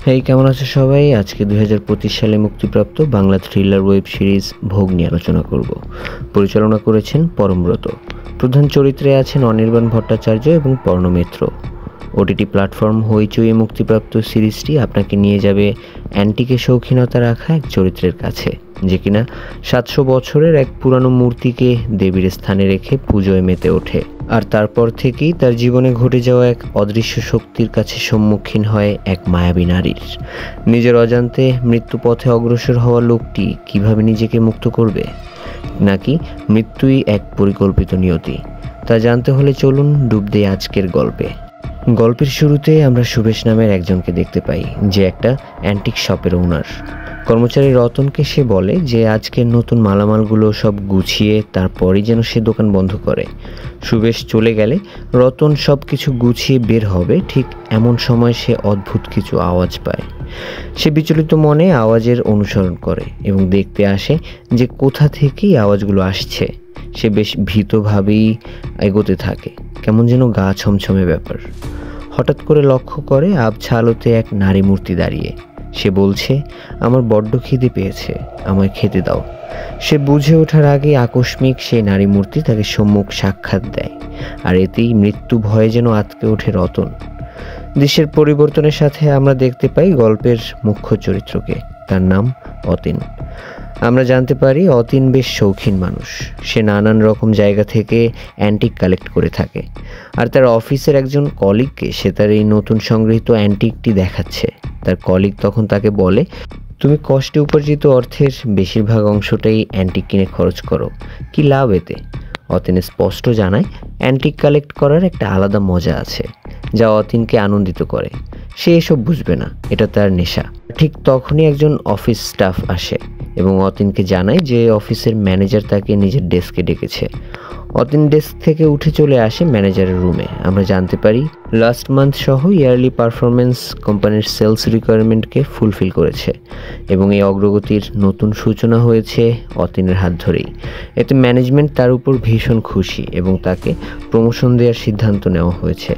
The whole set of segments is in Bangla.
হেই, কেমন আছো সবাই? আজকে 2025 সালে মুক্তিপ্রাপ্ত বাংলা থ্রিলার ওয়েব সিরিজ ভোগ নিয়ে আলোচনা করব। পরিচালনা করেছেন পরমব্রত। প্রধান চরিত্রে আছেন অনির্বাণ ভট্টাচার্য এবং পর্ণ মিত্র। ওটিটি প্ল্যাটফর্ম হইচইয়ে মুক্তিপ্রাপ্ত সিরিজটি আপনাকে নিয়ে যাবে অ্যান্টিকে শৌখিনতা রাখা এক চরিত্রের কাছে, যে কিনা 700 বছরের এক পুরানো মূর্তিকে দেবীর স্থানে রেখে পুজোয় মেতে ওঠে। আর তারপর থেকেই তার জীবনে ঘটে যাওয়া এক অদৃশ্য শক্তির কাছে সম্মুখীন হয় এক মায়াবী নারীর। নিজের অজান্তে মৃত্যুপথে অগ্রসর হওয়া লোকটি কিভাবে নিজেকে মুক্ত করবে, নাকি মৃত্যুই এক পরিকল্পিত নিয়তি, তা জানতে হলে চলুন ডুব দেই আজকের গল্পে। গল্পের শুরুতে আমরা সুবেশ নামের একজনকে দেখতে পাই, যে একটা অ্যান্টিক শপের ওনার। কর্মচারী রতনকে সে বলে যে আজকের নতুন মালামালগুলো সব গুছিয়ে তারপরই যেন সে দোকান বন্ধ করে। সুবেশ চলে গেলে রতন সব কিছু গুছিয়ে বের হবে, ঠিক এমন সময় সে অদ্ভুত কিছু আওয়াজ পায়। সে বিচলিত মনে আওয়াজের অনুসরণ করে এবং দেখতে আসে যে কোথা থেকেই আওয়াজগুলো আসছে। সে বেশ ভীতভাবেই এগোতে থাকে, কেমন যেন গা ছমছমে ব্যাপার। হঠাৎ করে লক্ষ্য করে আবছা আলোতে এক নারী মূর্তি দাঁড়িয়ে। সে বলছে, আমার বড্ড খিদে পেয়েছে, আমায় খেতে দাও। সে বুঝে ওঠার আগে আকস্মিক সেই নারী মূর্তি তাকে সম্মুখ সাক্ষাৎ দেয়, আর এতেই মৃত্যু ভয়ে যেন আঁতকে ওঠে রতন। দৃশ্যের পরিবর্তনের সাথে আমরা দেখতে পাই গল্পের মুখ্য চরিত্রকে, তার নাম অতীন। আমরা জানতে পারি অতীন বেশ শৌখিন মানুষ। সে নানান রকম জায়গা থেকে অ্যান্টিক কালেক্ট করে থাকে, আর তার অফিসের একজন কলিগকে সে তার এই নতুন সংগৃহীত অ্যান্টিকটি দেখাচ্ছে। তার কলিগ তখন তাকে বলে, তুমি কষ্টে উপার্জিত অর্থের বেশিরভাগ অংশটাই অ্যান্টিক কিনে খরচ করো, কি লাভ এতে? অতীন স্পষ্ট জানায়, অ্যান্টিক কালেক্ট করার একটা আলাদা মজা আছে, যা অতীনকে আনন্দিত করে। সে এসব বুঝবে না, এটা তার নেশা। ঠিক তখনই একজন অফিস স্টাফ আসে এবং অতীনকে জানায় যে অফিসের ম্যানেজার তাকে নিজের ডেস্কে ডেকেছে। অতীন ডেস্ক থেকে উঠে চলে আসে ম্যানেজারের রুমে। আমরা জানতে পারি লাস্ট মান্থ সহ ইয়ারলি পারফরমেন্স কোম্পানির সেলস রিকোয়ারমেন্টকে ফুলফিল করেছে এবং এই অগ্রগতির নতুন সূচনা হয়েছে অতীনের হাত ধরেই। এতে ম্যানেজমেন্ট তার উপর ভীষণ খুশি এবং তাকে প্রমোশন দেওয়ার সিদ্ধান্ত নেওয়া হয়েছে।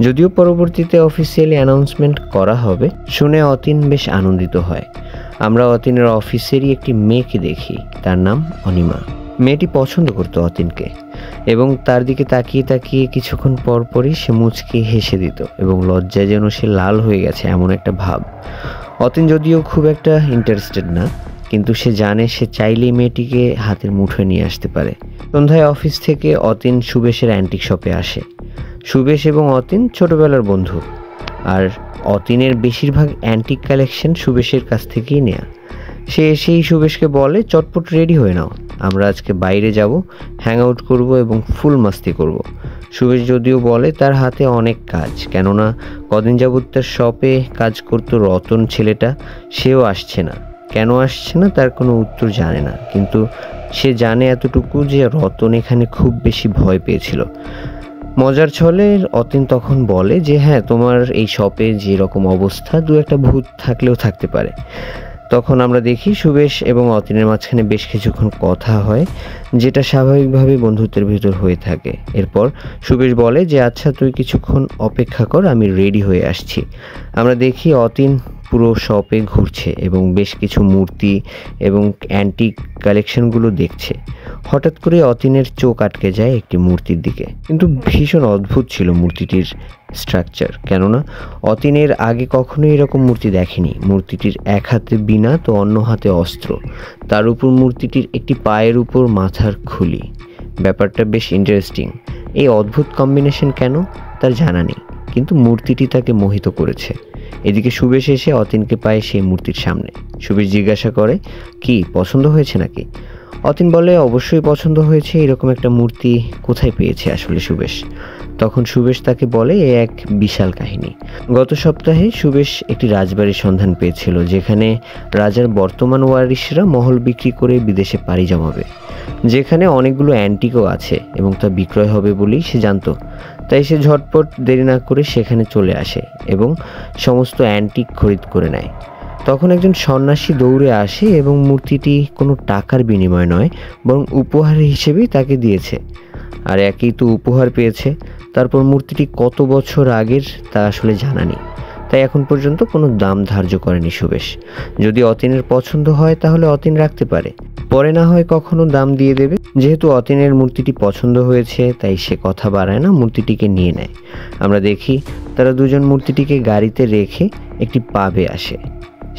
যদিও পরবর্তীতে অফিসিয়ালি অ্যানাউন্সমেন্ট করা হবে শুনে অতীন বেশ আনন্দিত হয়। আমরা অতীনের অফিসেরই একটি মেয়েকে দেখি, তার নাম অনিমা। মেয়েটি পছন্দ করতো অতীনকে এবং তার দিকে তাকিয়ে তাকিয়ে কিছুক্ষণ পরপরই সে মুচকি হেসে দিত এবং লজ্জায় যেন সে লাল হয়ে গেছে এমন একটা ভাব। অতীন যদিও খুব একটা ইন্টারেস্টেড না, কিন্তু সে জানে সে চাইলেই মেয়েটিকে হাতের মুঠোয় নিয়ে আসতে পারে। সন্ধ্যায় অফিস থেকে অতীন সুবেশের অ্যান্টিক শপে আসে। সুবেশ এবং অতীন ছোটবেলার বন্ধু, আর অতীনের বেশিরভাগ অ্যান্টিক কালেকশন সুবেশের কাছ থেকেই নেয়া। সে এসেই সুবেশকে বলে, চটপট রেডি হয়ে নাও, আমরা আজকে বাইরে যাব, হ্যাং আউট করবো এবং ফুল মাস্তি করব। সুবেশ যদিও বলে তার হাতে অনেক কাজ, কেননা কদিন যাবত তার শপে কাজ করতো রতন ছেলেটা, সেও আসছে না। কেন আসছে না তার কোনো উত্তর জানে না, কিন্তু সে জানে এতটুকু যে রতন এখানে খুব বেশি ভয় পেয়েছিল। মজার ছলে অতীন তখন বলে যে হ্যাঁ, তোমার এই শপে যেরকম অবস্থা, দু একটা ভূত থাকলেও থাকতে পারে। তখন আমরা দেখি সুবেশ এবং অতীনের মাঝখানে বেশ কিছুক্ষণ কথা হয়, যেটা স্বাভাবিকভাবে বন্ধুত্বের ভিতর হয়ে থাকে। এরপর সুবেশ বলে যে আচ্ছা, তুই কিছুক্ষণ অপেক্ষা কর, আমি রেডি হয়ে আসছি। আমরা দেখি অতীন পুরো শপে ঘুরছে এবং বেশ কিছু মূর্তি এবং অ্যান্টিক কালেকশনগুলো দেখছে। হঠাৎ করে অতীনের চোখ আটকে যায় একটি মূর্তির দিকে, কিন্তু ভীষণ অদ্ভুত ছিল মূর্তিটির স্ট্রাকচার, কেননা অতীনের আগে কখনোই এরকম মূর্তি দেখেনি। মূর্তিটির এক হাতে বীণা তো অন্য হাতে অস্ত্র, তার উপর মূর্তিটির একটি পায়ের উপর মাথার খুলি। ব্যাপারটা বেশ ইন্টারেস্টিং। এই অদ্ভুত কম্বিনেশন কেন তার জানা নেই, কিন্তু মূর্তিটি তাকে মোহিত করেছে। এদিকে সুবেশ এসে অতীনকে পায় সেই মূর্তির সামনে। সুবেশ জিজ্ঞাসা করে, কি পছন্দ হয়েছে নাকি? অতীন বলে অবশ্যই পছন্দ হয়েছে, এরকম একটা মূর্তি কোথায় পেয়েছে আসলে সুবেশ? তখন সুবেশ তাকে বলে এ এক বিশাল কাহিনী। গত সপ্তাহে সুবেশ একটি রাজবাড়ির সন্ধান পেয়েছিল, যেখানে রাজার বর্তমান ওয়ারিশরা মহল বিক্রি করে বিদেশে পাড়ি জমাবে, যেখানে অনেকগুলো অ্যান্টিকও আছে এবং তা বিক্রয় হবে বলেই সে জানতো। তাই সে ঝটপট দেরি না করে সেখানে চলে আসে এবং সমস্ত অ্যান্টিক খরিদ করে নেয়। তখন একজন সন্ন্যাসী দৌড়ে আসে এবং মূর্তিটি কোনো টাকার বিনিময় নয়, বরং উপহার হিসেবেই তাকে দিয়েছে। আর একই তো উপহার পেয়েছে, তারপর মূর্তিটি কত বছর আগের তা আসলে জানা নেই। তাই এখন পর্যন্ত কোনো দাম ধার্য করেনি সুবেশ। যদি অতীনের পছন্দ হয় তাহলে অতীন রাখতে পারে, পরে না হয় কখনো দাম দিয়ে দেবে। যেহেতু অতীনের মূর্তিটি পছন্দ হয়েছে তাই সে কথা বাড়ায় না, মূর্তিটিকে নিয়ে নেয়। আমরা দেখি তারা দুজন মূর্তিটিকে গাড়িতে রেখে একটি পাবে আসে,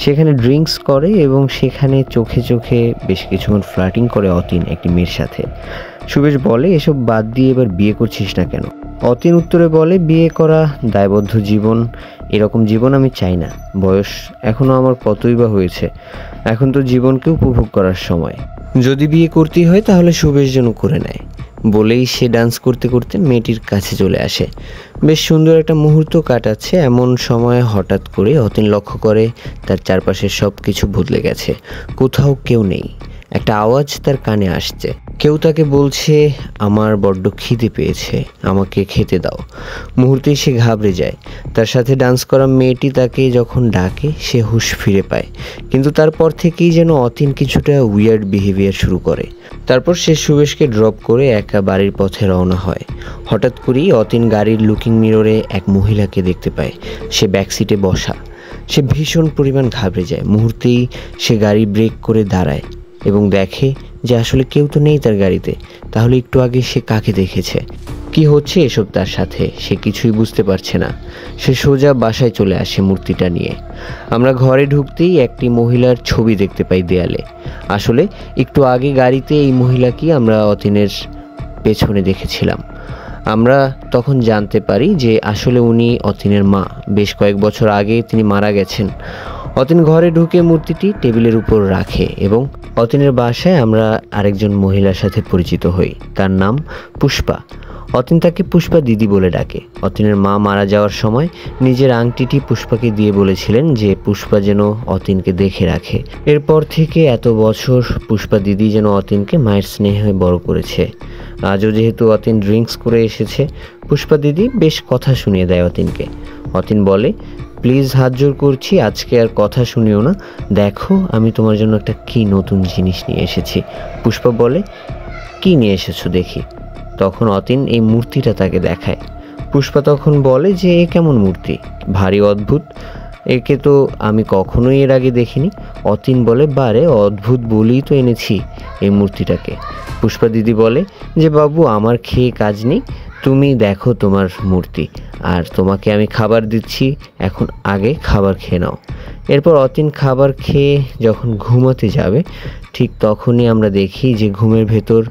সেখানে ড্রিঙ্কস করে এবং সেখানে চোখে চোখে বেশ কিছুক্ষণ ফ্লার্টিং করে অতীন একটি মেয়ের সাথে। সুবেশ বলে, এসব বাদ দিয়ে এবার বিয়ে করছিস না কেন? অতীন উত্তরে বলে, বিয়ে করা দায়বদ্ধ জীবন, এরকম জীবন আমি চাই না। বয়স এখনও আমার কতই বা হয়েছে, এখন তো জীবনকে উপভোগ করার সময়। যদি বিয়ে করতেই হয় তাহলে সুবেশ যেন করে নেয়। বলেই সে ডান্স করতে করতে মেয়েটির কাছে চলে আসে। বেশ সুন্দর একটা মুহূর্ত কাটাচ্ছে, এমন সময় হঠাৎ করে অতীন লক্ষ্য করে তার চারপাশের সব কিছু বদলে গেছে। কোথাও কেউ নেই। একটা আওয়াজ তার কানে আসছে, কেউ তাকে বলছে, আমার বড্ড খিদে পেয়েছে, আমাকে খেতে দাও। মুহূর্তেই সে ঘাবড়ে যায়। তার সাথে ডান্স করা মেয়েটি তাকে যখন ডাকে সে হুঁশ ফিরে পায়, কিন্তু তারপর থেকেই যেন অতীন কিছুটা উইয়ার্ড বিহেভিয়ার শুরু করে। তারপর সে সুবেশকে ড্রপ করে একা বাড়ির পথে রওনা হয়। হঠাৎ করেই অতীন গাড়ির লুকিং মিররে এক মহিলাকে দেখতে পায়, সে ব্যাকসিটে বসা। সে ভীষণ পরিমাণ ঘাবড়ে যায়। মুহূর্তেই সে গাড়ি ব্রেক করে দাঁড়ায় এবং দেখে যে আসলে কেউ তো নেই তার গাড়িতে। তাহলে একটু আগে সে কাকে দেখেছে? কি হচ্ছে এসব তার সাথে? সে কিছুই বুঝতে পারছে না। সে সোজা বাসায় চলে আসে মূর্তিটা নিয়ে। আমরা ঘরে ঢুকতেই একটি মহিলার ছবি দেখতে পাই দেয়ালে। আসলে একটু আগে গাড়িতে এই মহিলাকে আমরা অতীনের পেছনে দেখেছিলাম। আমরা তখন জানতে পারি যে আসলে উনি অতীনের মা। বেশ কয়েক বছর আগে তিনি মারা গেছেন। অতীন ঘরে ঢুকে মূর্তিটি টেবিলের উপর রাখে এবং অতীনের বাসায় আমরা আরেকজন মহিলার সাথে পরিচিত হই। তার নাম পুষ্পা। অতীন তাকে পুষ্পা দিদি বলে ডাকে। অতীনের মা মারা যাওয়ার সময় নিজের আংটিটি পুষ্পাকে দিয়ে বলেছিলেন যে পুষ্পা যেন অতীনকে দেখে রাখে। এরপর থেকে এত বছর পুষ্পা দিদি যেন অতীনকে মায়ের স্নেহে বড় করেছে। আজও যেহেতু অতীন ড্রিঙ্কস করে এসেছে, পুষ্পা দিদি বেশ কথা শুনিয়ে দেয় অতীনকে। অতীন বলে, প্লিজ হাত জোর করছি, আজকে আর কথা শুনিও না, দেখো আমি তোমার জন্য একটা কি নতুন জিনিস নিয়ে এসেছি। পুষ্পা বলে, কি নিয়ে এসেছো দেখি। তখন অতীন এই মূর্তিটা তাকে দেখায়। পুষ্পা তখন বলে যে এ কেমন মূর্তি, ভারী অদ্ভুত, একে তো আমি কখনোই এর আগে দেখিনি। অতীন বলে, বারে অদ্ভুত বলেই তো এনেছি এই মূর্তিটাকে। পুষ্পা দিদি বলে যে বাবু আমার খেয়ে কাজ নেই, তুমি দেখো তোমার মূর্তি, আর তোমাকে আমি খাবার দিচ্ছি, এখন আগে খাবার খেয়ে নাও। এরপর অতীন খাবার খেয়ে যখন ঘুমাতে যাবে ঠিক তখনই আমরা দেখি যে ঘুমের ভেতর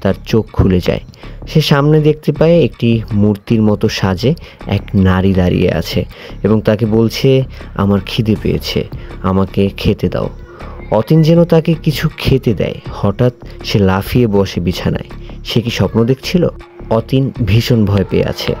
তার চোখ খুলে যায়। সে সামনে দেখতে পায় একটি মূর্তির মতো সাজে এক নারী দাঁড়িয়ে আছে এবং তাকে বলছে, আমার খিদে পেয়েছে, আমাকে খেতে দাও। অতীন যেন তাকে কিছু খেতে দেয়। হঠাৎ সে লাফিয়ে বসে বিছানায়। সে কি স্বপ্ন দেখছিল? অতীন ভীষণ ভয় পেয়ে আছে।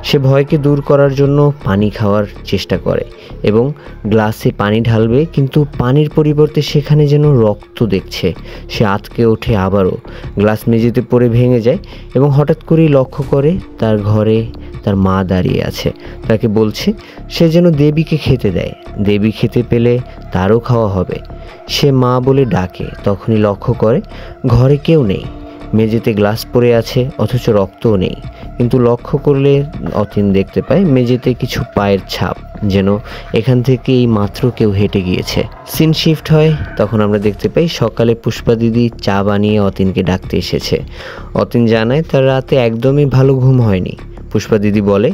সে ভয়কে দূর করার জন্য পানি খাওয়ার চেষ্টা করে এবং গ্লাসে পানি ঢালবে, কিন্তু পানির পরিবর্তে সেখানে যেন রক্ত দেখছে। সে আঁতকে ওঠে, আবারও গ্লাস মেঝেতে পড়ে ভেঙে যায় এবং হঠাৎ করেই লক্ষ্য করে তার ঘরে তার মা দাঁড়িয়ে আছে। তাকে বলছে সে যেন দেবীকে খেতে দেয়, দেবী খেতে পেলে তারও খাওয়া হবে। সে মা বলে ডাকে, তখনই লক্ষ্য করে ঘরে কেউ নেই। মেঝেতে গ্লাস পড়ে আছে অথচ রক্তও নেই, কিন্তু লক্ষ্য করলে অতীন দেখতে পায় মেঝেতে কিছু পায়ের ছাপ, যেন এখান থেকে এই মাত্র কেউ হেঁটে গিয়েছে। সিন শিফট হয়। তখন আমরা দেখতে পাই সকালে পুষ্পা দিদি চা বানিয়ে অতীনকে ডাকতে এসেছে। অতীন জানায় তার রাতে একদমই ভালো ঘুম হয়নি। পুষ্পা দিদি বলে,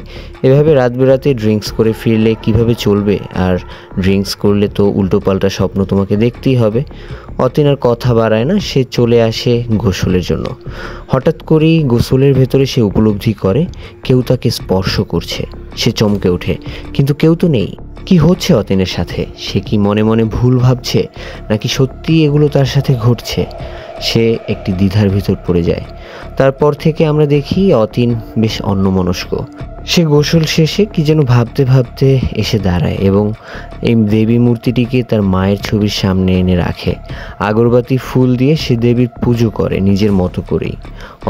এভাবে রাত বেরাতে ড্রিঙ্কস করে ফিরলে কিভাবে চলবে, আর ড্রিঙ্কস করলে তো উল্টোপাল্টা স্বপ্ন তোমাকে দেখতেই হবে। অতীন আর কথা বাড়ায় না, সে চলে আসে গোসলের জন্য। হঠাৎ করেই গোসলের ভেতরে সে উপলব্ধি করে কেউ তাকে স্পর্শ করছে। সে চমকে ওঠে, কিন্তু কেউ তো নেই। কি হচ্ছে অতীনের সাথে? সে কি মনে মনে ভুল ভাবছে, নাকি সত্যি এগুলো তার সাথে ঘটছে? সে একটি দ্বিধার ভিতর পড়ে যায়। তারপর থেকে আমরা দেখি অতীন বেশ অন্যমনস্ক। সে গোসল শেষে কি যেন ভাবতে ভাবতে এসে দাঁড়ায় এবং এই দেবী মূর্তিটিকে তার মায়ের ছবির সামনে এনে রাখে। আগরবাতি ফুল দিয়ে সে দেবীর পুজো করে নিজের মতো করেই।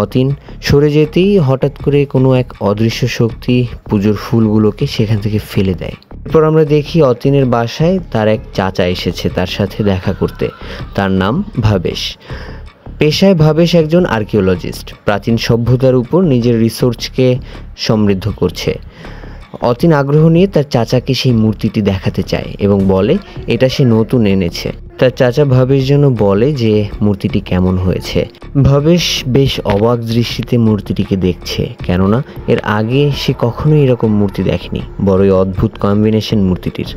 অতীন সরে যেতেই হঠাৎ করে কোনো এক অদৃশ্য শক্তি পুজোর ফুলগুলোকে সেখান থেকে ফেলে দেয়। এরপর আমরা দেখি অতীনের বাসায় তার এক চাচা এসেছে তার সাথে দেখা করতে। তার নাম ভাবেশ। পেশায় ভাবেশ একজন আর্কিওলজিস্ট। প্রাচীন সভ্যতার উপর নিজের রিসার্চকে সমৃদ্ধ করছে। অতীন আগ্রহ নিয়ে তার চাচাকে সেই মূর্তিটি দেখাতে চায় এবং বলে এটা সে নতুন এনেছে। তার চাচা ভবেশ যেন বলে যে মূর্তিটি কেমন হয়েছে। ভবেশ বেশ অবাক দৃষ্টিতে মূর্তিটিকে দেখছে, কেননা এর আগে সে কখনোই এরকম মূর্তি দেখেনি। বড়ই অদ্ভুত কম্বিনেশন মূর্তিটির,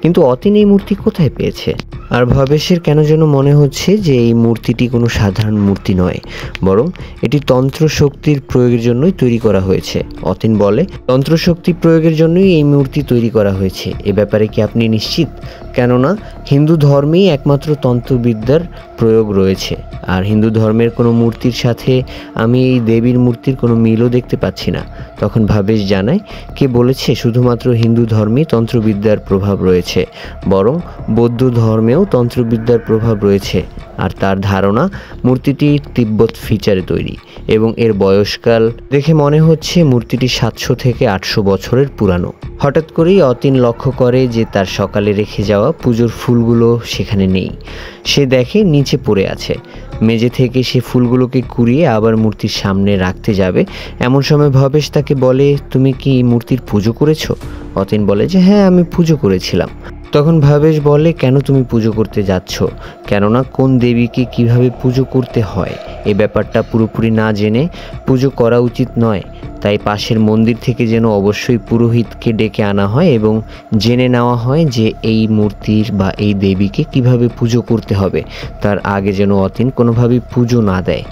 কিন্তু অতীন এই মূর্তি কোথায় পেয়েছে? আর ভবেশের কেন যেন মনে হচ্ছে যে এই মূর্তিটি কোনো সাধারণ মূর্তি নয়, বরং এটি তন্ত্র শক্তির প্রয়োগের জন্যই তৈরি করা হয়েছে। অতীন বলে তন্ত্র শক্তি প্রয়োগের জন্যই এই মূর্তি তৈরি করা হয়েছে। এ ব্যাপারে কি আপনি নিশ্চিত? কেননা হিন্দু ধর্মেই একমাত্র তন্ত্রবিদ্যার প্রয়োগ রয়েছে, আর হিন্দু ধর্মের কোনো মূর্তির সাথে আমি এই দেবীর মূর্তির কোনো মিলও দেখতে পাচ্ছি না। তখন ভবেশ জানায়, কে বলেছে শুধুমাত্র হিন্দু ধর্মেই তন্ত্রবিদ্যার প্রভাব রয়েছে, বরং বৌদ্ধ ধর্মেও তন্ত্রবিদ্যার প্রভাব রয়েছে। আর তার ধারণা মূর্তিটি তিব্বত ফিচারে তৈরি এবং এর বয়সকাল দেখে মনে হচ্ছে মূর্তিটি 700 থেকে 800 বছরের পুরানো। হঠাৎ করেই অতীন লক্ষ্য করে যে তার সকালে রেখে যাওয়া পুজোর ফুলগুলো সেখানে নেই। সে দেখে নিচে পড়ে আছে। মেঝে থেকে সে ফুলগুলোকে কুড়িয়ে আবার মূর্তির সামনে রাখতে যাবে, এমন সময় ভবেশ তাকে বলে, তুমি কি মূর্তির পুজো করেছো? অতীন বলে যে হ্যাঁ, আমি পুজো করেছিলাম। তখন ভবেশ বলে, কেন তুমি পুজো করতে যাচ্ছ? কেননা কোন দেবীকে কিভাবে পুজো করতে হয় এই ব্যাপারটা পুরোপুরি না জেনে পুজো করা উচিত নয়। তাই পাশের মন্দির থেকে যেন অবশ্যই পুরোহিতকে ডেকে আনা হয় এবং জেনে নেওয়া হয় যে এই মূর্তির বা এই দেবীকে কিভাবে পুজো করতে হবে। তার আগে যেন অতীন কোনোভাবেই পুজো না দেয়।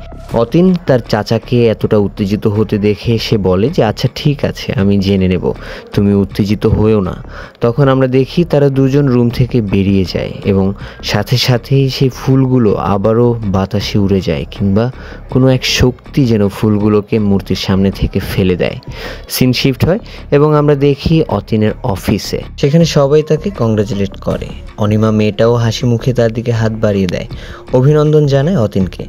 অতীন তার চাচাকে এতটা উত্তেজিত হতে দেখে সে বলে যে আচ্ছা ঠিক আছে, আমি জেনে নেব, তুমি উত্তেজিত হয়েও না। তখন আমরা দেখি তারা দুজন রুম থেকে বেরিয়ে যায় এবং সাথে সাথেই সেই ফুলগুলো আবারও বাতাসে উড়ে যায়, কিংবা কোনো এক শক্তি যেন ফুলগুলোকে মূর্তির সামনে থেকে ফেলে দেয়। সিন শিফট হয় এবং আমরা দেখি অতীনের অফিসে। সেখানে সবাই তাকে কংগ্রাচুলেট করে। অনিমা মেয়েটাও হাসি মুখে তার দিকে হাত বাড়িয়ে দেয়, অভিনন্দন জানায় অতীনকে।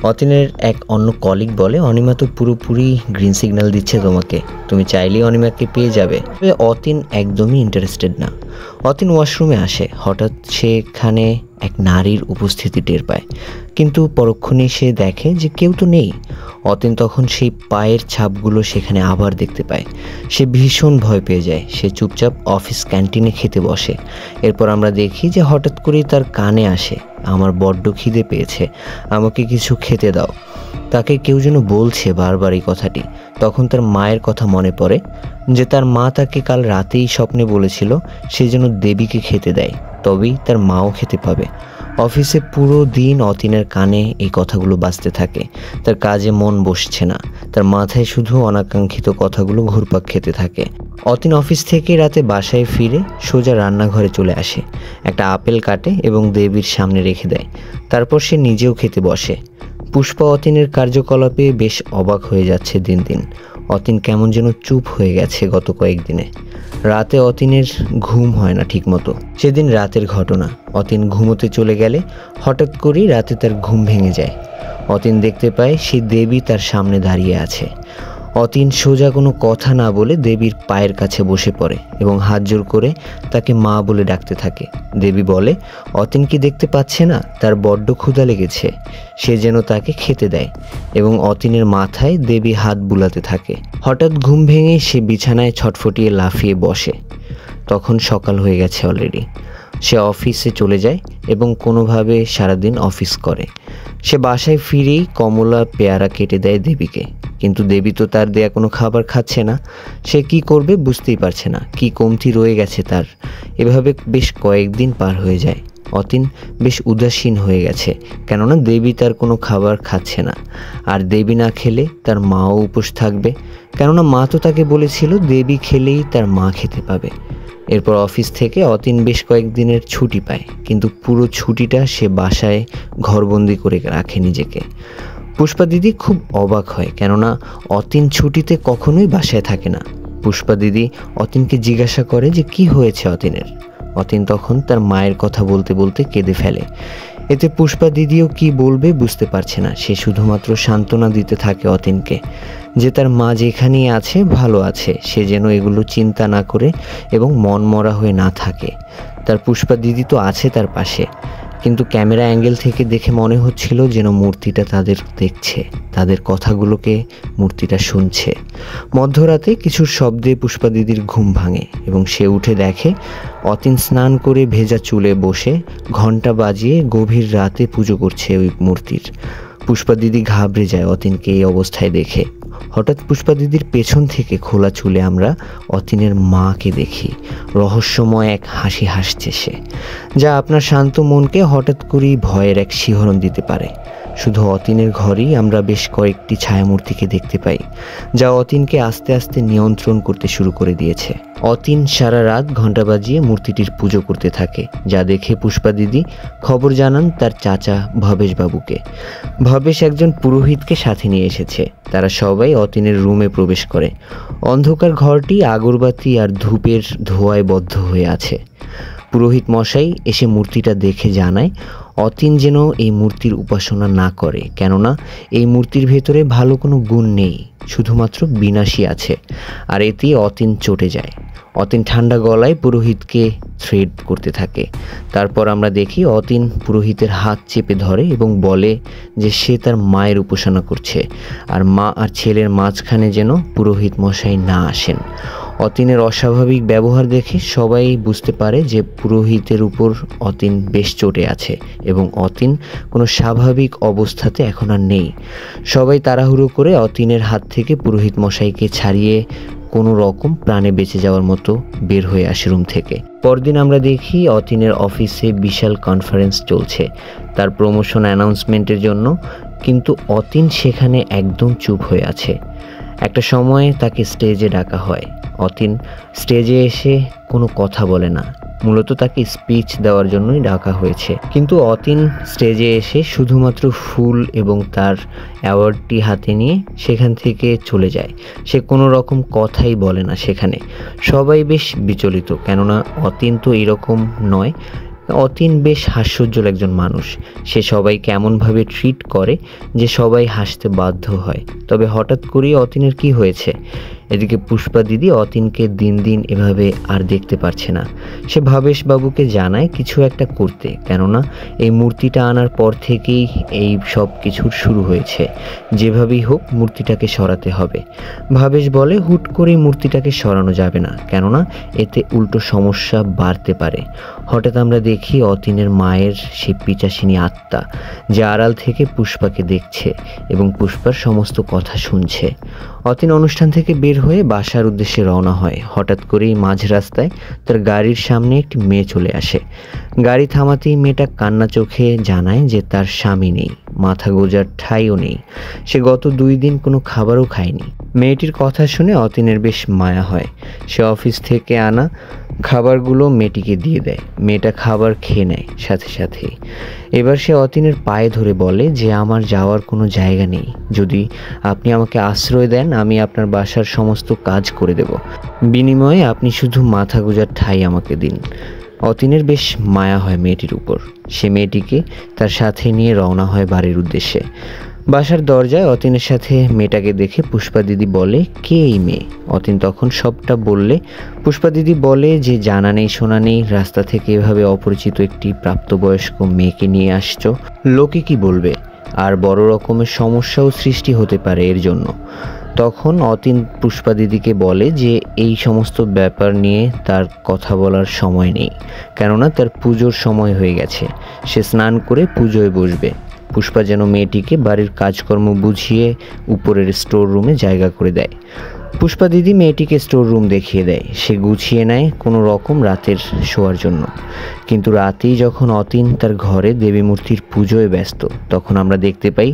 অতীনের এক অন্য কলিগ বলে, অনিমা তো পুরোপুরি গ্রিন সিগন্যাল দিচ্ছে তোমাকে, তুমি চাইলেই অনিমাকে পেয়ে যাবে। অতীন একদমই ইন্টারেস্টেড না। অতীন ওয়াশরুমে আসে, হঠাৎ সেখানে এক নারীর উপস্থিতি টের পায়, কিন্তু পরক্ষণেই সে দেখে যে কেউ তো নেই। অতীন তখন সেই পায়ের ছাপগুলো সেখানে আবার দেখতে পায়। সে ভীষণ ভয় পেয়ে যায়। সে চুপচাপ অফিস ক্যান্টিনে খেতে বসে। এরপর আমরা দেখি যে হঠাৎ করেই তার কানে আসে, আমার বড্ড খিদে পেয়েছে, আমাকে কিছু খেতে দাও। তাকে কেউ যেন বলছে বারবার এই কথাটি। তখন তার মায়ের কথা মনে পড়ে যে তার মা তাকে কাল রাতেই স্বপ্নে বলেছিল সে যেন দেবীকে খেতে দেয়, তবেই তার মাও খেতে পাবে। অফিসে পুরো দিন অতীনের কানে এই কথাগুলো বাজতে থাকে। তার কাজে মন বসছে না, তার মাথায় শুধু অনাকাঙ্ক্ষিত কথাগুলো ঘুরপাক খেতে থাকে। অতীন অফিস থেকে রাতে বাসায় ফিরে সোজা রান্নাঘরে চলে আসে, একটা আপেল কাটে এবং দেবীর সামনে রেখে দেয়। তারপর সে নিজেও খেতে বসে। পুষ্পা অতীনের কার্যকলাপে বেশ অবাক হয়ে যাচ্ছে দিন দিন। অতীন কেমন যেন চুপ হয়ে গেছে গত কয়েকদিনে। রাতে অতীনের ঘুম হয় না ঠিকমতো। সেদিন রাতের ঘটনা, অতীন ঘুমোতে চলে গেলে হঠাৎ করেই রাতে তার ঘুম ভেঙে যায়। অতীন দেখতে পায় সেই দেবী তার সামনে দাঁড়িয়ে আছে। অতীন সোজা কোনো কথা না বলে দেবীর পায়ের কাছে বসে পড়ে এবং হাত জোর করে তাকে মা বলে ডাকতে থাকে। দেবী বলে, অতীন কি দেখতে পাচ্ছে না তার বড্ড ক্ষুধা লেগেছে? সে যেন তাকে খেতে দেয় এবং অতীনের মাথায় দেবী হাত বুলাতে থাকে। হঠাৎ ঘুম ভেঙে সে বিছানায় ছটফটিয়ে লাফিয়ে বসে। তখন সকাল হয়ে গেছে অলরেডি। সে অফিসে চলে যায় এবং কোনোভাবে সারাদিন অফিস করে। সে বাসায় ফিরেই কমলা পেয়ারা কেটে দেয় দেবীকে, কিন্তু দেবী তো তার দেয়া কোনো খাবার খাচ্ছে না। সে কি করবে বুঝতেই পারছে না, কি কমতি রয়ে গেছে তার। এভাবে বেশ কয়েকদিন পার হয়ে যায়। অতীন বেশ উদাসীন হয়ে গেছে, কেননা দেবী তার কোনো খাবার খাচ্ছে না। আর দেবী না খেলে তার মাও উপোস থাকবে, কেননা মা তো তাকে বলেছিল দেবী খেলেই তার মা খেতে পাবে। এরপর অফিস থেকে অতীন বেশ কয়েকদিনের ছুটি পায়, কিন্তু পুরো ছুটিটা সে বাসায় ঘরবন্দি করে রাখে নিজেকে। পুষ্পা দিদি খুব অবাক হয়, কেননা অতীন ছুটিতে কখনোই বাসায় থাকে না। পুষ্পা দিদি অতীনকে জিজ্ঞাসা করে যে কি হয়েছে অতীনের। অতীন তখন তার মায়ের কথা বলতে বলতে কেঁদে ফেলে। এতে পুষ্পা দিদিও কি বলবে বুঝতে পারছে না। সে শুধুমাত্র সান্ত্বনা দিতে থাকে অতীনকে যে তার মা যেখানেই আছে ভালো আছে, সে যেন এগুলো চিন্তা না করে এবং মন মরা হয়ে না থাকে। তার পুষ্পা দিদি তো আছে তার পাশে, কিন্তু ক্যামেরা অ্যাঙ্গেল থেকে দেখে মনে হচ্ছিল যেন মূর্তিটা তাদের দেখছে, তাদের কথাগুলোকে মূর্তিটা শুনছে। মধ্যরাতে কিছুর শব্দে পুষ্পা দিদির ঘুম ভাঙে এবং সে উঠে দেখে অতীন স্নান করে ভেজা চুলে বসে ঘণ্টা বাজিয়ে গভীর রাতে পুজো করছে ওই মূর্তির। পুষ্পা দিদি ঘাবড়ে যায় অতীনকে এই অবস্থায় দেখে। হঠাৎ পুষ্পা দিদির পেছন থেকে খোলা চুলে আমরা অতীনের মাকে দেখি। রহস্যময় এক হাসি হাসছে সে, যা আপনার শান্ত মনকে হঠাৎ করেই ভয়ের এক শিহরণ দিতে পারে। শুধু অতীনের ঘরেই আমরা বেশ কয়েকটি ছায়ামূর্তিকে দেখতে পাই, যা অতীনকে আস্তে আস্তে নিয়ন্ত্রণ করতে শুরু করে দিয়েছে। অতীন সারা রাত ঘণ্টা বাজিয়ে মূর্তিটির পুজো করতে থাকে, যা দেখে পুষ্পা দিদি খবর জানান তার চাচা ভবেশ বাবুকে। ভবেশ একজন পুরোহিতকে সাথে নিয়ে এসেছে। তারা সবাই অতীনের রুমে প্রবেশ করে। অন্ধকার ঘরটি আগরবাতি আর ধূপের ধোঁয়ায় বদ্ধ হয়ে আছে। পুরোহিত মশাই এসে মূর্তিটা দেখে জানায় অতীন যেন এই মূর্তির উপাসনা না করে, কেননা এই মূর্তির ভেতরে ভালো কোনো গুণ নেই, শুধুমাত্র বিনাশী আছে, আর এতে অতীন চটে যায়। অতীন ঠান্ডা গলায় পুরোহিতকে থ্রেড করতে থাকে। তারপর আমরা দেখি অতীন পুরোহিতের হাত চেপে ধরে এবং বলে যে সে তার মায়ের উপাসনা করছে, আর মা আর ছেলের মাঝখানে যেন পুরোহিত মশাই না আসেন। অতীনের অস্বাভাবিক ব্যবহার দেখে সবাই বুঝতে পারে যে পুরোহিতের উপর অতীন বেশ চটে আছে এবং অতীন কোনো স্বাভাবিক অবস্থাতে এখন আর নেই। সবাই তাড়াহুড়ো করে অতীনের হাত থেকে পুরোহিত মশাইকে ছাড়িয়ে কোনো রকম প্রাণে বেঁচে যাওয়ার মতো বের হয়ে আসে রুম থেকে। পরদিন আমরা দেখি অতীনের অফিসে বিশাল কনফারেন্স চলছে তার প্রমোশন অ্যানাউন্সমেন্টের জন্য, কিন্তু অতীন সেখানে একদম চুপ হয়ে আছে। একটা সময়ে তাকে স্টেজে ডাকা হয়। অতীন স্টেজে এসে কোনো কথা বলে না, মূলত তাকে স্পিচ দেওয়ার জন্যই ডাকা হয়েছে। কিন্তু অতীন স্টেজে এসে শুধুমাত্র ফুল এবং তার অ্যাওয়ার্ডটি হাতে নিয়ে সেখান থেকে চলে যায়। সে কোনো রকম কথাই বলে না সেখানে। সবাই বেশ বিচলিত, কেননা অতীন তো এরকম নয়। অতীন বেশ হাস্যোজ্জ্বল একজন মানুষ। সে সবাইকে এমনভাবে ট্রিট করে যে সবাই হাসতে বাধ্য হয়। তবে হঠাৎ করেই অতীনের কি হয়েছে? এদিকে পুষ্পা দিদি অতীনকে দিন দিন এভাবে আর দেখতে পারছে না। সে ভবেশ বাবুকে জানায় কিছু একটা করতে, কেননা এই মূর্তিটা আনার পর থেকেই এই সব কিছুর শুরু হয়েছে। যেভাবেই হোক মূর্তিটাকে সরাতে হবে। ভবেশ বলে হুট করেই মূর্তিটাকে সরানো যাবে না, কেননা এতে উল্টো সমস্যা বাড়তে পারে। হঠাৎ আমরা দেখি অতীনের মায়ের সেই পিচাসিনী আত্মা, যে আড়াল থেকে পুষ্পাকে দেখছে এবং পুষ্পার সমস্ত কথা শুনছে। অতীন অনুষ্ঠান থেকে বের হয়ে বাসার উদ্দেশ্যে রওনা হয়। হঠাৎ করেই মাঝ রাস্তায় তার গাড়ির সামনে একটি মেয়ে চলে আসে। গাড়ি থামাতেই মেয়েটা কান্না চোখে জানায় যে তার স্বামী নেই, মাথা গোজার ঠাঁইও নেই। সে গত 2 দিন কোনো খাবারও খায়নি। মেয়েটির কথা শুনে অতীনের বেশ মায়া হয়। সে অফিস থেকে আনা খাবারগুলো মেয়েটিকে দিয়ে দেয়। মেয়েটা খাবার খেয়ে নেয় সাথে সাথেই। এবার সে অতীনের পায়ে ধরে বলে যে আমার যাওয়ার কোনো জায়গা নেই, যদি আপনি আমাকে আশ্রয় দেন আমি আপনার বাসার সমস্ত কাজ করে দেব, বিনিময়ে আপনি শুধু মাথা গোজার ঠাঁই আমাকে দিন। অতীনের বেশ মায়া হয় মেয়েটির উপর। সে মেয়েটিকে তার সাথে নিয়ে রওনা হয় বাড়ির উদ্দেশ্যে। বাসার দরজায় অতীনের সাথে মেয়েটাকে দেখে পুষ্পা দিদি বলে, কে এই মেয়ে? অতীন তখন সবটা বললে পুষ্পা দিদি বলে যে জানা নেই শোনা নেই, রাস্তা থেকে এভাবে অপরিচিত একটি প্রাপ্তবয়স্ক মেয়েকে নিয়ে আসছো, লোকে কি বলবে, আর বড় রকমের সমস্যাও সৃষ্টি হতে পারে এর জন্য। তখন অতীন পুষ্পা দিদিকে বলে যে এই সমস্ত ব্যাপার নিয়ে তার কথা বলার সময় নেই, কেননা তার পুজোর সময় হয়ে গেছে। সে স্নান করে পুজোয় বসবে। পুষ্পা যেন মেয়েটিকে বাড়ির কাজকর্ম বুঝিয়ে উপরের স্টোর রুমে জায়গা করে দেয়। পুষ্পা দিদি মেয়েটিকে স্টোর রুম দেখিয়ে দেয়। সে গুছিয়ে নেয় কোনো রকম রাতের শোয়ার জন্য। কিন্তু রাতেই যখন অতীন তার ঘরে দেবী মূর্তির পুজোয় ব্যস্ত, তখন আমরা দেখতে পাই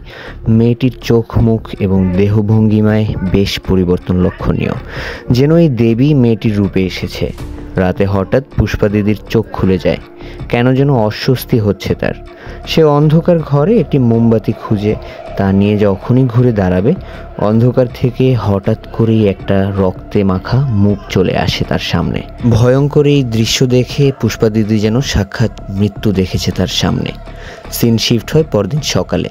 মেয়েটির চোখ মুখ এবং দেহভঙ্গিমায় বেশ পরিবর্তন লক্ষণীয়, যেন এই দেবী মেয়েটির রূপে এসেছে। রাতে হঠাৎ পুষ্পা দিদির চোখ খুলে যায়, কেন যেন অস্বস্তি হচ্ছে তার। সে অন্ধকার ঘরে একটি মোমবাতি খুঁজে তা নিয়ে যখনই ঘুরে দাঁড়াবে, অন্ধকার থেকে হঠাৎ করেই একটা রক্তে মাখা মুখ চলে আসে তার সামনে। ভয়ঙ্কর এই দৃশ্য দেখে পুষ্পা দিদি যেন সাক্ষাৎ মৃত্যু দেখেছে তার সামনে। সিন শিফট হয় পরদিন সকালে।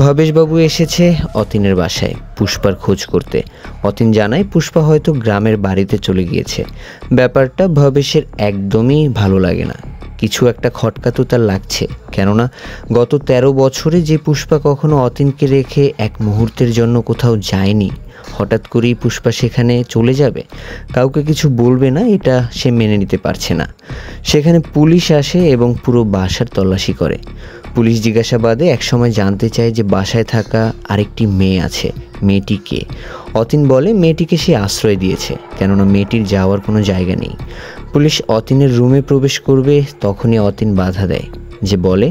ভবেশবাবু এসেছে অতীনের বাসায় পুষ্পার খোঁজ করতে। অতীন জানায় পুষ্পা হয়তো গ্রামের বাড়িতে চলে গিয়েছে। ব্যাপারটা ভবেশের একদমই ভালো লাগে না। কিছু একটা খটকা তো তার লাগছে, কেননা গত 13 বছরে যে পুষ্পা কখনো অতীনকে রেখে এক মুহূর্তের জন্য কোথাও যায়নি, হঠাৎ করেই পুষ্পা সেখানে চলে যাবে, কাউকে কিছু বলবে না, এটা সে মেনে নিতে পারছে না। সেখানে পুলিশ আসে এবং পুরো বাসার তল্লাশি করে। পুলিশ জিজ্ঞাসাবাদে একসময় জানতে চায় যে বাসায় থাকা আরেকটি মেয়ে আছে, মেয়েটি কে? অতীন বলে মেয়েটিকে সে আশ্রয় দিয়েছে, কেননা মেয়েটির যাওয়ার কোনো জায়গা নেই। পুলিশ অতীনের রুমে প্রবেশ করবে, তখনই অতীন বাধা দেয়, যে বলে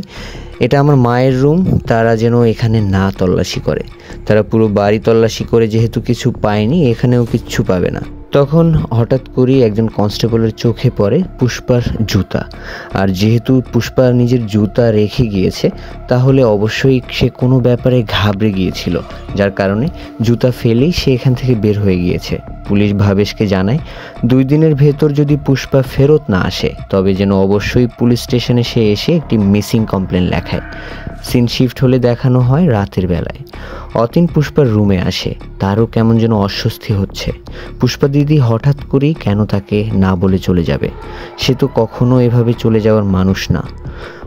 এটা আমার মায়ের রুম, তারা যেন এখানে না তল্লাশি করে। তারা পুরো বাড়ি তল্লাশি করে যেহেতু কিছু পায়নি, এখানেও কিচ্ছু পাবে না। তখন হঠাৎ করেই একজন কনস্টেবলের চোখে পড়ে পুষ্পার জুতা, আর যেহেতু পুষ্পা নিজের জুতা রেখে গিয়েছে, তাহলে অবশ্যই সে কোনো ব্যাপারে ঘাবড়ে গিয়েছিল, যার কারণে জুতা ফেলেই সে এখান থেকে বের হয়ে গিয়েছে। পুলিশ ভাবেশকে জানায় 2 দিনের ভেতর যদি পুষ্পা ফেরত না আসে, তবে যেন অবশ্যই পুলিশ স্টেশনে সে এসে একটি মিসিং কমপ্লেন লেখায়। সিন শিফট হলে দেখানো হয় রাতের বেলায়। অতীন পুষ্পার রুমে আসে, তারও কেমন যেন অস্বস্তি হচ্ছে। পুষ্পা দিদি হঠাৎ করেই কেন তাকে না বলে চলে যাবে? সে তো কখনো এভাবে চলে যাওয়ার মানুষ না।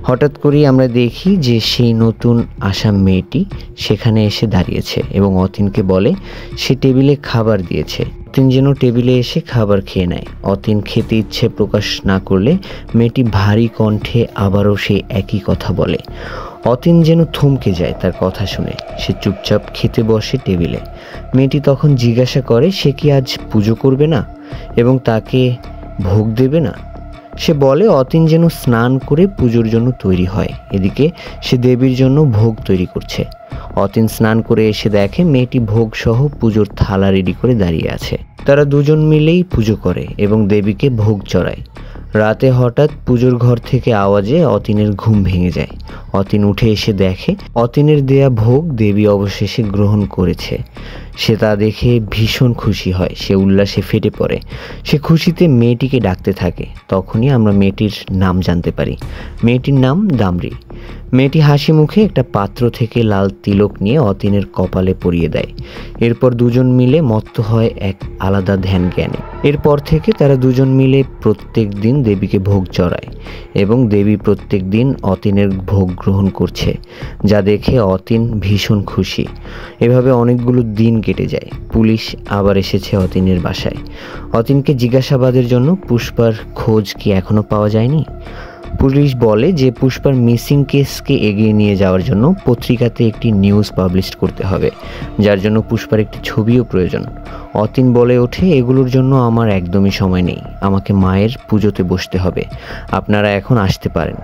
হঠাৎ করেই আমরা দেখি যে সেই নতুন আসা মেয়েটি সেখানে এসে দাঁড়িয়েছে এবং অতীনকে বলে সে টেবিলে খাবার দিয়েছে। অতীন যেন টেবিলে এসে খাবার খেয়ে নেয়। অতীন খেতে ইচ্ছে প্রকাশ না করলে মেয়েটি ভারী কণ্ঠে আবারও সে একই কথা বলে। অতীন যেন থমকে যায় তার কথা শুনে। সে চুপচাপ খেতে বসে টেবিলে। মেয়েটি তখন জিজ্ঞাসা করে সে কি আজ পুজো করবে না এবং তাকে ভোগ দেবে না। সে বলে অতীন যেন স্নান করে পুজোর জন্য তৈরি হয়, এদিকে সে দেবীর জন্য ভোগ তৈরি করছে। অতীন স্নান করে এসে দেখে মেয়েটি ভোগ সহ পুজোর থালা রেডি করে দাঁড়িয়ে আছে। তারা দুজন মিলেই পুজো করে এবং দেবীকে ভোগ চড়ায়। রাতে হঠাৎ পুজোর ঘর থেকে আওয়াজে অতীনের ঘুম ভেঙে যায়। অতীন উঠে এসে দেখে অতীনের দেয়া ভোগ দেবী অবশেষে গ্রহণ করেছে। সে তা দেখে ভীষণ খুশি হয়, সে উল্লাসে ফেটে পড়ে। সে খুশিতে মেয়েটিকে ডাকতে থাকে। তখনই আমরা মেয়েটির নাম জানতে পারি। মেয়েটির নাম দামরি। মেয়েটি হাসি মুখে একটা পাত্র থেকে লাল তিলক নিয়ে অতীনের কপালে পরিয়ে দেয়। এরপর দুজন মিলে মত্ত হয় এক আলাদা ধ্যান জ্ঞানে। এরপর থেকে তারা দুজন মিলে প্রত্যেক দিন দেবীকে ভোগ চড়ায় এবং দেবী প্রত্যেক দিন অতীনের ভোগ গ্রহণ করছে, যা দেখে অতীন ভীষণ খুশি। এভাবে অনেকগুলো দিন কেটে যায়। পুলিশ আবার এসেছে অতীনের বাসায়। অতীনকে জিজ্ঞাসাবাদের জন্য পুষ্পার খোঁজ কি এখনো পাওয়া যায়নি? পুলিশ বলে যে পুষ্পার মিসিং কেসকে এগিয়ে নিয়ে যাওয়ার জন্য পত্রিকাতে একটি নিউজ পাবলিশ করতে হবে, যার জন্য পুষ্পার একটি ছবিও প্রয়োজন। অতীন বলে ওঠে এগুলোর জন্য আমার একদমই সময় নেই, আমাকে মায়ের পুজোতে বসতে হবে, আপনারা এখন আসতে পারেন।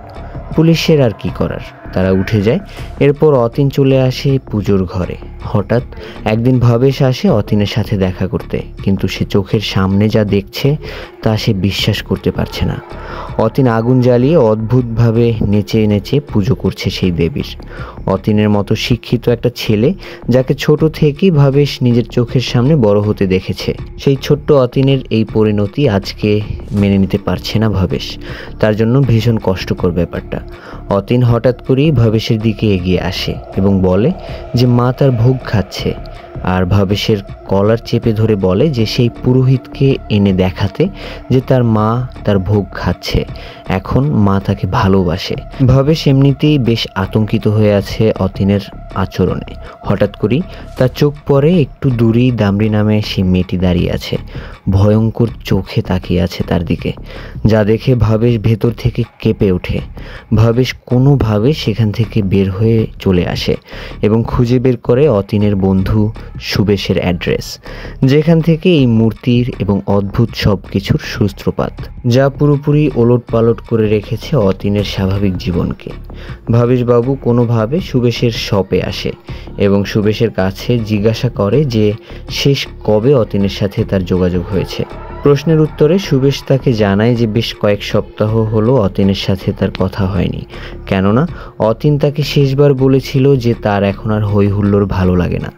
পুলিশের আর কি করার, তারা উঠে যায়। এরপর অতীন চলে আসে পুজোর ঘরে। হঠাৎ একদিন ভবেশ আসে অতীনের সাথে দেখা করতে, কিন্তু সে চোখের সামনে যা দেখছে তা সে বিশ্বাস করতে পারছে না। অতীন আগুন জ্বালিয়ে অদ্ভুতভাবে নেচে নেচে পুজো করছে সেই দেবীর। অতীনের মতো শিক্ষিত একটা ছেলে, যাকে ছোট থেকেই ভবেশ নিজের চোখের সামনে বড় হতে দেখেছে, সেই ছোট্ট অতীনের এই পরিণতি আজকে মেনে নিতে পারছে না ভবেশ। তার জন্য ভীষণ কষ্টকর ব্যাপারটা। অতীন হঠাৎ করেই ভবেশের দিকে এগিয়ে আসে এবং বলে যে মা তার ভোগ খাচ্ছে, আর ভবেশের কলার চেপে ধরে বলে যে সেই পুরোহিতকে এনে দেখাতে যে তার মা তার ভোগ খাচ্ছে, এখন মা তাকে ভালোবাসে। ভবেশ এমনিতেই বেশ আতঙ্কিত হয়ে আছে অতীনের আচরণে। হঠাৎ করেই তার চোখ পড়ে একটু দূরেই দামরি নামে সেই মেয়েটি দাঁড়িয়ে আছে, ভয়ঙ্কর চোখে তাকিয়ে আছে তার দিকে, যা দেখে ভবেশ ভেতর থেকে কেঁপে ওঠে। ভবেশ কোনোভাবে সেখান থেকে বের হয়ে চলে আসে এবং খুঁজে বের করে অতীনের বন্ধু সুবেশের অ্যাড্রেস, যেখান থেকে এই মূর্তির এবং অদ্ভুত সব কিছুর সূত্রপাত, যা পুরোপুরি ওলটপালট করে রেখেছে অতীনের স্বাভাবিক জীবনকে। ভবেশবাবু কোনোভাবে সুবেশের শপে আসে এবং সুবেশের কাছে জিজ্ঞাসা করে যে শেষ কবে অতীনের সাথে তার যোগাযোগ হয়েছে। প্রশ্নের উত্তরে সুবেশ তাকে জানায় যে বেশ কয়েক সপ্তাহ হলো অতীনের সাথে তার কথা হয়নি, কেননা অতীন তাকে শেষবার বলেছিল যে তার এখন আর হই হুল্লোড় ভালো লাগে না,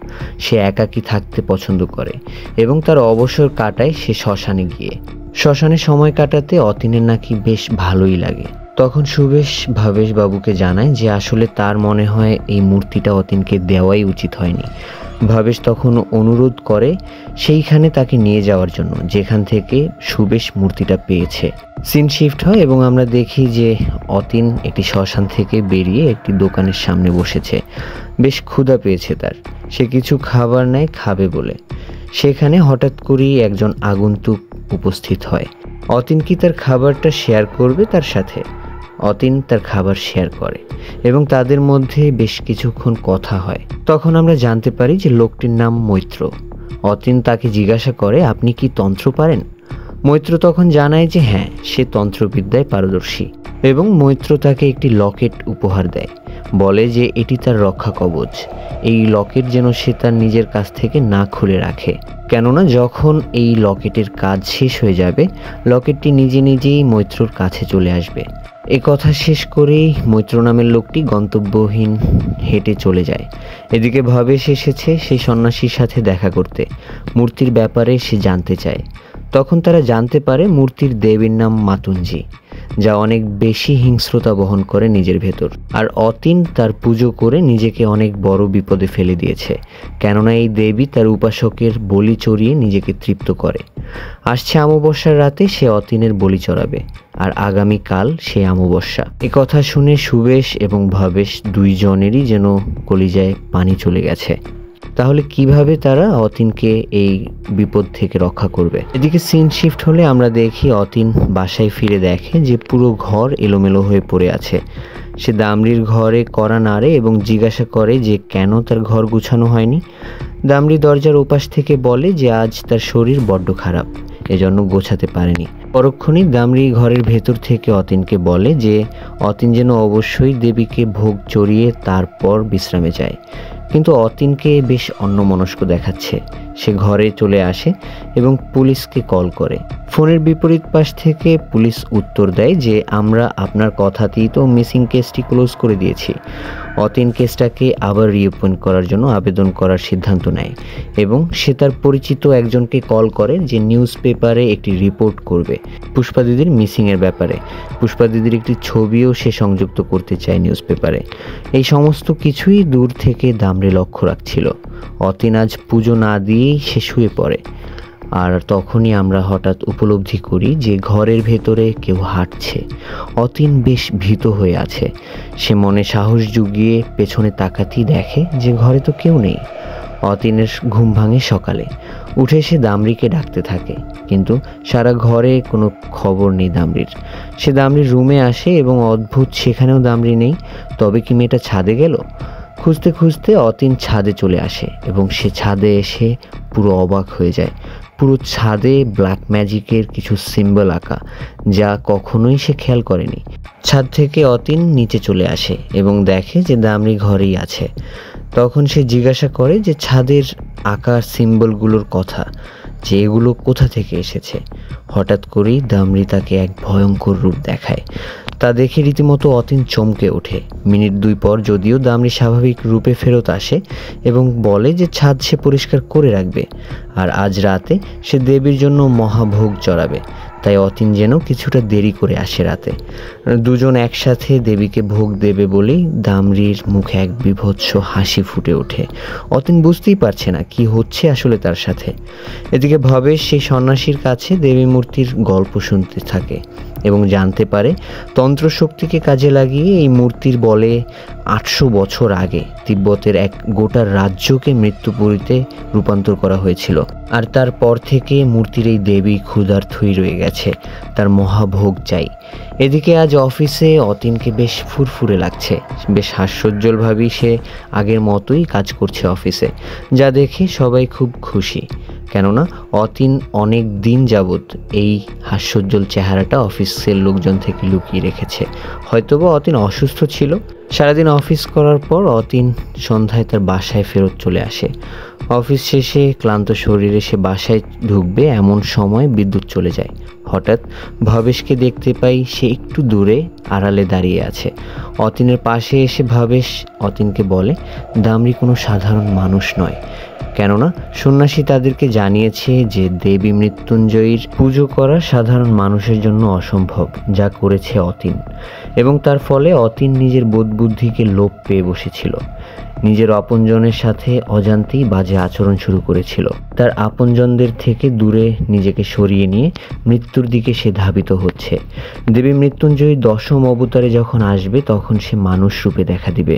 সে একাকী থাকতে পছন্দ করে এবং তার অবসর কাটায় সে শ্মশানে গিয়ে। শ্মশানে সময় কাটাতে অতীনের নাকি বেশ ভালোই লাগে। তখন সুবেশ ভাবেশ বাবুকে জানায় যে আসলে তার মনে হয় এই মূর্তিটা অতীনকে দেওয়াই উচিত হয়নি। ভাবেশ তখন অনুরোধ করে সেইখানে তাকে নিয়ে যাওয়ার জন্য যেখান থেকে সুবেশ মূর্তিটা পেয়েছে। সিন শিফট হয় এবং আমরা দেখি যে অতীন একটি শ্মশান থেকে বেরিয়ে একটি দোকানের সামনে বসেছে। বেশ ক্ষুধা পেয়েছে তার, সে কিছু খাবার নেয় খাবে বলে। সেখানে হঠাৎ করেই একজন আগন্তুক উপস্থিত হয়। অতীন কি তার খাবারটা শেয়ার করবে তার সাথে? অতীন তার খাবার শেয়ার করে এবং তাদের মধ্যে বেশ কিছুক্ষণ কথা হয়। তখন আমরা জানতে পারি যে লোকটির নাম মৈত্র। অতীন তাকে জিজ্ঞাসা করে, আপনি কি তন্ত্র পারেন? মৈত্র তখন জানায় যে হ্যাঁ, সে তন্ত্রবিদ্যায় পারদর্শী এবং মৈত্র তাকে একটি লকেট উপহার দেয়। বলে যে এটি তার রক্ষা কবচ। এই লকেট যেন সে তার নিজের কাছ থেকে না খুলে রাখে, কেননা যখন এই লকেটের কাজ শেষ হয়ে যাবে লকেটটি নিজে নিজেই মৈত্রর কাছে চলে আসবে। এ কথা শেষ করেই মৈত্র নামের লোকটি গন্তব্যহীন হেঁটে চলে যায়। এদিকে ভাবেশ এসেছে সেই সন্ন্যাসীর সাথে দেখা করতে, মূর্তির ব্যাপারে সে জানতে চায়। তখন তারা জানতে পারে মূর্তির দেবীর নাম মাতুঞ্জি, যা অনেক বেশি হিংস্রতা বহন করে নিজের ভেতর। আর অতীন তার পুজো করে নিজেকে অনেক বড় বিপদে ফেলে দিয়েছে, কেননা এই দেবী তার উপাসকের বলি চড়িয়ে নিজেকে তৃপ্ত করে। আসছে অমাবস্যার রাতে সে অতীনের বলি চড়াবে, আর আগামীকাল সে অমাবস্যা। এ কথা শুনে সুবেশ এবং ভাবেশ দুইজনেরই যেন কলিজায় পানি চলে গেছে। তাহলে কিভাবে তারা অতীনকে এই বিপদ থেকে রক্ষা করবে? এদিকে সিন শিফট হলে আমরা দেখি অতীন বাসায় ফিরে দেখে যে পুরো ঘর এলোমেলো হয়ে পড়ে আছে। সে দামরির ঘরে কড়া নাড়ে এবং জিজ্ঞাসা করে যে কেন তার ঘর গুছানো হয়নি। দামরি দরজার ওপাশ থেকে বলে যে আজ তার শরীর বড্ড খারাপ, এজন্য গোছাতে পারেনি। পরক্ষণেই দামরি ঘরের ভেতর থেকে অতীনকে বলে যে অতীন যেন অবশ্যই দেবীকে ভোগ চড়িয়ে তারপর বিশ্রামে যায়। কিন্তু অতীনকে বেশ অন্যমনস্ক দেখাচ্ছে। সে ঘরে চলে আসে এবং পুলিশকে কল করে। ফোনের বিপরীত পাশ থেকে পুলিশ উত্তর দেয় যে আমরা আপনার কথাতেই তো মিসিং কেসটি ক্লোজ করে দিয়েছি। অতীন কেসটাকে আবার রিওপেন করার জন্য আবেদন করার সিদ্ধান্ত নেয় এবং সে তার পরিচিত একজনকে কল করে যে নিউজ পেপারে একটি রিপোর্ট করবে পুষ্পা দিদির মিসিংয়ের ব্যাপারে। পুষ্পা দিদির একটি ছবিও সে সংযুক্ত করতে চায় নিউজ পেপারে। এই সমস্ত কিছুই দূর থেকে দামরি লক্ষ্য রাখছিল। অতীন আজ পুজো না দিয়েই সে শুয়ে পড়ে। আর তখনই আমরা হঠাৎ উপলব্ধি করি যে ঘরের ভেতরে কেউ হাঁটছে। অতীন বেশ ভীত হয়ে আছে। সে মনে সাহস জুগিয়ে পেছনে তাকাতেই দেখে যে ঘরে তো কেউ নেই। অতীনের ঘুম ভাঙে সকালে। উঠে সে দামরিকে ডাকতে থাকে, কিন্তু সারা ঘরে কোনো খবর নেই দামরির। সে দামরির রুমে আসে এবং অদ্ভুত, সেখানেও দামরি নেই। তবে কি মেয়েটা ছাদে গেল? খুঁজতে খুঁজতে অতীন ছাদে চলে আসে এবং সে ছাদে এসে পুরো অবাক হয়ে যায়। পুরো ছাদে ব্ল্যাক ম্যাজিকের কিছু সিম্বল আঁকা, যা কখনোই সে খেয়াল করেনি। ছাদ থেকে অতীন নিচে চলে আসে এবং দেখে যে দামরি ঘরেই আছে। তখন সে জিজ্ঞাসা করে যে ছাদের আঁকার সিম্বলগুলোর কথা, যে এগুলো কোথা থেকে এসেছে। হঠাৎ করেই দামরি তাকে এক ভয়ঙ্কর রূপ দেখায়। তা দেখে রীতিমতো অতীন চমকে ওঠে। মিনিট 2 পর যদিও দামরি স্বাভাবিক রূপে ফেরত আসে এবং বলে যে ছাদ সে পরিষ্কার করে রাখবে আর আজ রাতে সে দেবীর জন্য মহাভোগ চড়াবে। তাই অতীন যেন কিছুটা দেরি করে আসে রাতে। দুজন একসাথে দেবীকে ভোগ দেবে বলেই দামরির মুখে এক বিভৎস হাসি ফুটে ওঠে। অতীন বুঝতেই পারছে না কি হচ্ছে আসলে তার সাথে। এদিকে ভাবেশ সেই সন্ন্যাসীর কাছে দেবী মূর্তির গল্প শুনতে থাকে এবং জানতে পারে তন্ত্রশক্তিকে কাজে লাগিয়ে এই মূর্তির বলে 800 বছর আগে তিব্বতের এক গোটা রাজ্যকে মৃত্যুপুরীতে রূপান্তর করা হয়েছিল। আর তারপর থেকে মূর্তির এই দেবী ক্ষুধার্তই রয়ে গেছে, তার মহাভোগ চাই। এদিকে আজ অফিসে অতীনকে বেশ ফুরফুরে লাগছে। বেশ হাস্যোজ্জ্বলভাবেই সে আগের মতোই কাজ করছে অফিসে, যা দেখে সবাই খুব খুশি। কেননা অতীন অনেক দিন যাবৎ এই হাস্যোজ্জ্বল চেহারাটা অফিসের লোকজন থেকে লুকিয়ে রেখেছে। হয়তোবা অতীন অসুস্থ ছিল। সারাদিন অফিস করার পর অতীন সন্ধ্যায় তার বাসায় ফেরত চলে আসে। অফিস শেষে ক্লান্ত শরীরে সে বাসায় ঢুকবে এমন সময় বিদ্যুৎ চলে যায়। হঠাৎ ভাবেশকে দেখতে পাই, সে একটু দূরে আড়ালে দাঁড়িয়ে আছে। অতীনের পাশে এসে ভাবেশ অতীনকে বলে দামরি কোনো সাধারণ মানুষ নয়, কেননা সন্ন্যাসী তাদেরকে জানিয়েছে যে দেবী মৃত্যুঞ্জয়ীর পুজো করা সাধারণ মানুষের জন্য অসম্ভব, যা করেছে অতীন। এবং তার ফলে অতীন নিজের বোধবুদ্ধিকে লোপ পেয়ে বসেছিল। নিজের আপনজনের সাথে অজান্তেই বাজে আচরণ শুরু করেছিল। তার আপনজনদের থেকে দূরে নিজেকে সরিয়ে নিয়ে মৃত্যুর দিকে সে ধাবিত হচ্ছে। দেবী মৃত্যুঞ্জয়ী দশম অবতারে যখন আসবে তখন সে মানুষ রূপে দেখা দিবে।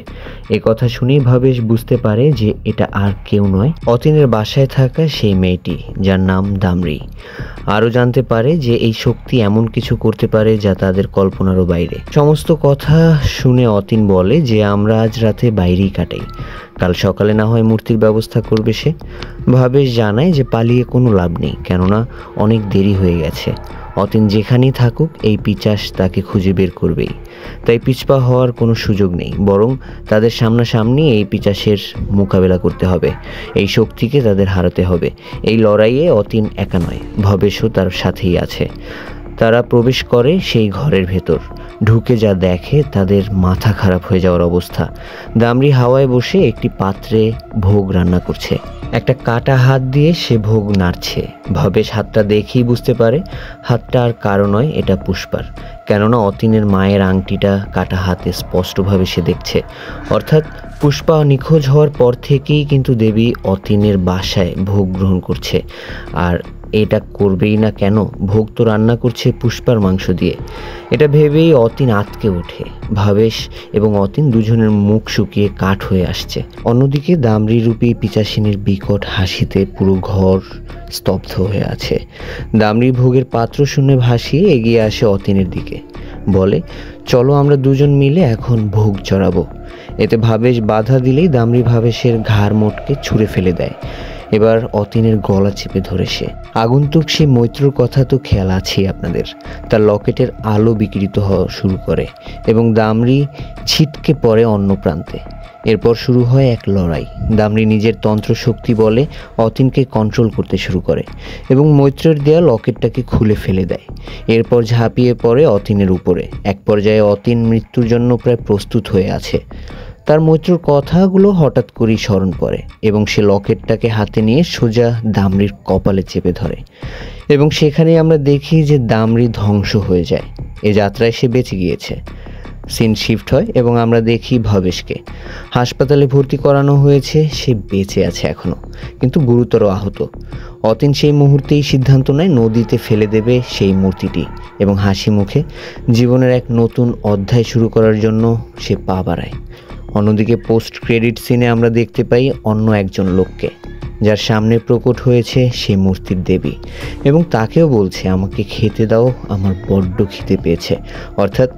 এ কথা শুনেই ভবেশ বুঝতে পারে যে এটা আর কেউ নয়, অতীনের বাসায় থাকা সেই মেয়েটি যার নাম দামরি। আরও জানতে পারে যে এই শক্তি এমন কিছু করতে পারে যা তাদের কল্পনারও বাইরে। সমস্ত কথা শুনে অতীন বলে যে আমরা আজ রাতে বাইরেই কাটাই, কাল সকালে না হয় মূর্তির ব্যবস্থা করবে সে। ভবেশ জানায় যে পালিয়ে কোনো লাভ নেই, কেননা অনেক দেরি হয়ে গেছে। অতীন যেখানেই থাকুক এই পিচাস তাকে খুঁজে বের করবেই, তাই পিছপা হওয়ার কোনো সুযোগ নেই, বরং তাদের সামনাসামনি এই পিচাসের মোকাবেলা করতে হবে। এই শক্তিকে তাদের হারাতে হবে। এই লড়াইয়ে অতীন একা নয়, ভবেশও তার সাথেই আছে। তারা প্রবেশ করে সেই ঘরের ভেতর। ঢুকে যা দেখে তাদের মাথা খারাপ হয়ে যাওয়ার অবস্থা। দামরি হাওয়ায় বসে একটি পাত্রে ভোগ রান্না করছে। একটা কাটা হাত দিয়ে সে ভোগ নাড়ছে। ভবেশ হাতটা দেখেই বুঝতে পারে হাতটা আর কারো নয়, এটা পুষ্পার। কেননা অতীনের মায়ের আংটিটা কাটা হাতে স্পষ্টভাবে সে দেখছে। অর্থাৎ পুষ্পা নিখোঁজ হওয়ার পর থেকেই কিন্তু দেবী অতীনের বাসায় ভোগ গ্রহণ করছে। আর এটা করবেই না কেন? ভোগ তো রান্না করছে পুষ্পার মাংস দিয়ে। এটা ভেবেই অতীন আঁতকে ওঠে। ভবেশ এবং অতীন দুজনের মুখ শুকিয়ে কাঠ হয়ে আসছে। অন্যদিকে দামরি রূপী পিচাসিনীর বিকট হাসিতে পুরো ঘর স্তব্ধ হয়ে আছে। দামরি ভোগের পাত্র শুনে ভাসিয়ে এগিয়ে আসে অতীনের দিকে, বলে চলো আমরা দুজন মিলে এখন ভোগ চড়াবো। এতে ভবেশ বাধা দিলেই দামরি ভবেশের ঘাড় মোটকে ছুঁড়ে ফেলে দেয়। এবার অতীনের গলা চেপে ধরে সে। আগন্তুক সেই মৈত্রর কথা তো খেয়াল আছেই আপনাদের। তার লকেটের আলো বিকৃত হওয়া শুরু করে এবং দামরি ছিটকে পড়ে অন্য প্রান্তে। এরপর শুরু হয় এক লড়াই। দামরি নিজের তন্ত্র শক্তি বলে অতীনকে কন্ট্রোল করতে শুরু করে এবং মৈত্রের দেয়া লকেটটাকে খুলে ফেলে দেয়। এরপর ঝাঁপিয়ে পড়ে অতীনের উপরে। এক পর্যায়ে অতীন মৃত্যুর জন্য প্রায় প্রস্তুত হয়ে আছে। তার মৈত্রর কথাগুলো হঠাৎ করেই স্মরণ পড়ে এবং সে লকেটটাকে হাতে নিয়ে সোজা দামরির কপালে চেপে ধরে এবং সেখানেই আমরা দেখি যে দামরি ধ্বংস হয়ে যায়। এ যাত্রায় সে বেঁচে গিয়েছে। সিন শিফট হয় এবং আমরা দেখি ভবেশকে হাসপাতালে ভর্তি করানো হয়েছে। সে বেঁচে আছে এখনো, কিন্তু গুরুতর আহত। অতীন সেই মুহূর্তেই সিদ্ধান্ত নেয় নদীতে ফেলে দেবে সেই মূর্তিটি এবং হাসি মুখে জীবনের এক নতুন অধ্যায় শুরু করার জন্য সে পা বাড়ায়। অন্যদিকে পোস্ট ক্রেডিট সিনে আমরা দেখতে পাই অন্য একজন লোককে, যার সামনে প্রকট হয়েছে সেই মূর্তির দেবী এবং তাকেও বলছে আমাকে খেতে দাও, আমার বড্ড খিদে পেয়েছে। অর্থাৎ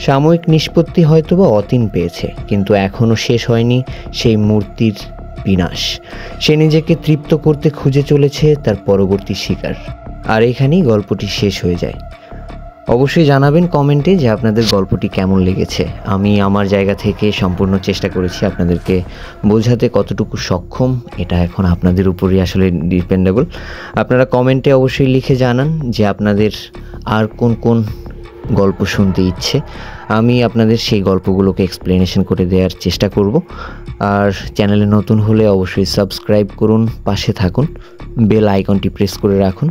সাময়িক নিষ্পত্তি হয়তোবা অতীন পেয়েছে, কিন্তু এখনও শেষ হয়নি সেই মূর্তির বিনাশ। সে নিজেকে তৃপ্ত করতে খুঁজে চলেছে তার পরবর্তী শিকার। আর এখানেই গল্পটি শেষ হয়ে যায়। অবশ্যই জানাবেন কমেন্টে যে আপনাদের গল্পটি কেমন লেগেছে। আমি আমার জায়গা থেকে সম্পূর্ণ চেষ্টা করেছি আপনাদেরকে বোঝাতে, কতটুকু সক্ষম এটা এখন আপনাদের উপরই আসলে ডিপেন্ডেবল। আপনারা কমেন্টে অবশ্যই লিখে জানান যে আপনাদের আর কোন কোন গল্প শুনতে ইচ্ছে। আমি আপনাদের সেই গল্পগুলোকে এক্সপ্লেনেশন করে দেওয়ার চেষ্টা করব। আর চ্যানেলে নতুন হলে অবশ্যই সাবস্ক্রাইব করুন, পাশে থাকুন, বেল আইকনটি প্রেস করে রাখুন।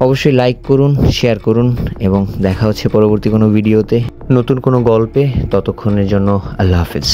অবশ্যই লাইক করুন, শেয়ার করুন এবং দেখা হচ্ছে পরবর্তী কোনো ভিডিওতে নতুন কোনো গল্পে। ততক্ষণের জন্য আল্লাহ হাফেজ।